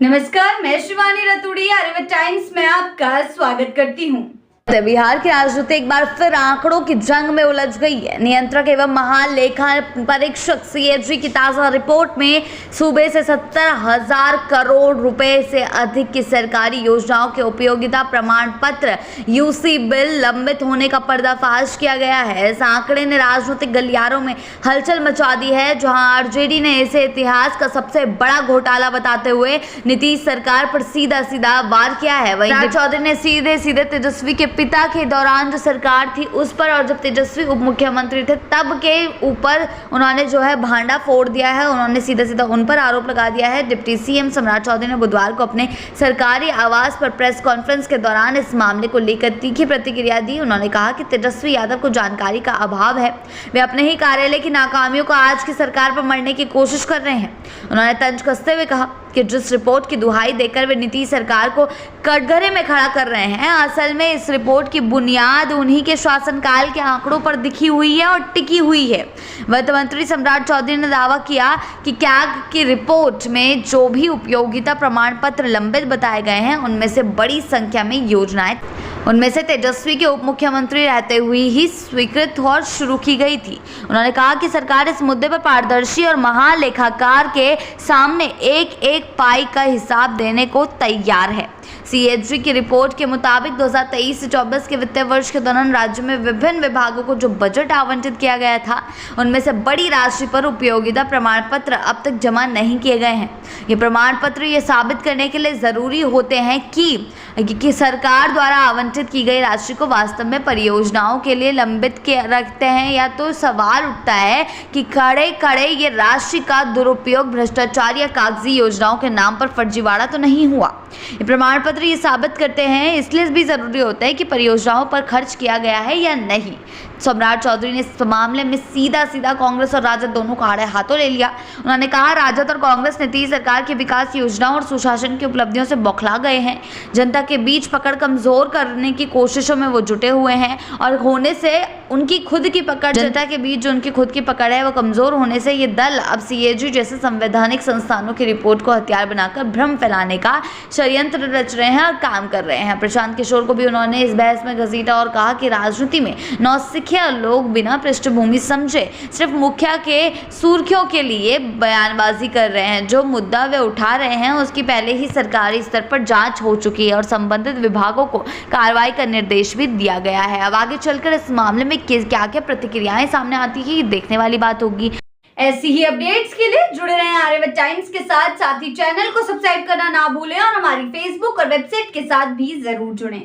नमस्कार, मैं शिवानी रतूड़ी आर्यव्रत टाइम्स में आपका स्वागत करती हूँ। बिहार की राजनीति एक बार फिर आंकड़ों की जंग में उलझ गई है। नियंत्रक एवं महालेखा परीक्षक सीएजी की ताजा रिपोर्ट में सूबे से 70,000 करोड़ रुपए से अधिक की सरकारी योजनाओं के उपयोगिता प्रमाण पत्र यूसी बिल लंबित होने का पर्दाफाश किया गया है। इस आंकड़े ने राजनीतिक गलियारों में हलचल मचा दी है, जहां आरजेडी ने इसे इतिहास का सबसे बड़ा घोटाला बताते हुए नीतीश सरकार पर सीधा सीधा वार किया है। वहीं चौधरी ने सीधे सीधे तेजस्वी के पिता के दौरान जो सरकार थी उस पर, और जब तेजस्वी उप मुख्यमंत्री थे तब के ऊपर उन्होंने जो है भांडा फोड़ दिया है। उन्होंने सीधा सीधा उन पर आरोप लगा दिया है। डिप्टी सीएम सम्राट चौधरी ने बुधवार को अपने सरकारी आवास पर प्रेस कॉन्फ्रेंस के दौरान इस मामले को लेकर तीखी प्रतिक्रिया दी। उन्होंने कहा कि तेजस्वी यादव को जानकारी का अभाव है, वे अपने ही कार्यालय की नाकामियों को आज की सरकार पर मरने की कोशिश कर रहे हैं। उन्होंने तंज कसते हुए कहा कि जिस रिपोर्ट की दुहाई देकर वे नीतीश सरकार को कटघरे में खड़ा कर रहे हैं, असल में इस रिपोर्ट की बुनियाद उन्हीं के शासनकाल के आंकड़ों पर दिखी हुई है और टिकी हुई है। वित्त मंत्री सम्राट चौधरी ने दावा किया कि कैग की रिपोर्ट में जो भी उपयोगिता प्रमाण पत्र लंबित बताए गए हैं, उनमें से बड़ी संख्या में योजनाएं उनमें से तेजस्वी के उप मुख्यमंत्री रहते हुए ही स्वीकृत और शुरू की गई थी। उन्होंने कहा कि सरकार इस मुद्दे पर पारदर्शी और महालेखाकार के सामने एक एक पाई का हिसाब देने को तैयार है। सीएजी की रिपोर्ट के मुताबिक 2023 से 24 के वित्तीय वर्ष के दौरान राज्य में विभिन्न विभागों को जो बजट आवंटित किया गया था, उनमें से बड़ी राशि पर उपयोगिता प्रमाण पत्र अब तक जमा नहीं किए गए हैं। ये प्रमाण पत्र ये साबित करने के लिए ज़रूरी होते हैं कि सरकार द्वारा आवंटित की गई राशि को वास्तव में परियोजनाओं के लिए लंबित रखते हैं, या तो सवाल उठता है कि खड़े ये राशि का दुरुपयोग भ्रष्टाचार या कागजी योजनाओं के नाम पर फर्जीवाड़ा तो नहीं हुआ। ये प्रमाण पत्र ये साबित करते हैं, इसलिए भी जरूरी होता है कि परियोजनाओं पर खर्च किया गया है या नहीं। सम्राट चौधरी ने इस मामले में सीधा सीधा कांग्रेस और राजद दोनों को आड़े हाथों ले लिया। उन्होंने कहा, राजद और कांग्रेस नीतीश सरकार की विकास योजनाओं और सुशासन की उपलब्धियों से बौखला गए हैं। जनता के बीच पकड़ कमजोर करने की कोशिशों में वो जुटे हुए हैं, और होने से उनकी खुद की पकड़, जनता के बीच जो उनकी खुद की पकड़ है वो कमजोर होने से ये दल अब सीएजी जैसे संवैधानिक संस्थानों की रिपोर्ट को हथियार बनाकर भ्रम फैलाने का षड्यंत्र रच रहे हैं और काम कर रहे हैं। प्रशांत किशोर को भी उन्होंने इस बहस में घसीटा और कहा कि राजनीति में नौसिखिया लोग बिना पृष्ठभूमि समझे सिर्फ मुखिया के सुर्खियों के लिए बयानबाजी कर रहे हैं। जो मुद्दा वे उठा रहे हैं उसकी पहले ही सरकारी स्तर पर जांच हो चुकी है और संबंधित विभागों को कार्रवाई का निर्देश भी दिया गया है। अब आगे चलकर इस मामले में क्या क्या प्रतिक्रियाएं सामने आती है, ये देखने वाली बात होगी। ऐसी ही अपडेट्स के लिए जुड़े रहें आर्यव्रत टाइम्स के साथ ही चैनल को सब्सक्राइब करना ना भूलें और हमारी फेसबुक और वेबसाइट के साथ भी जरूर जुड़ें।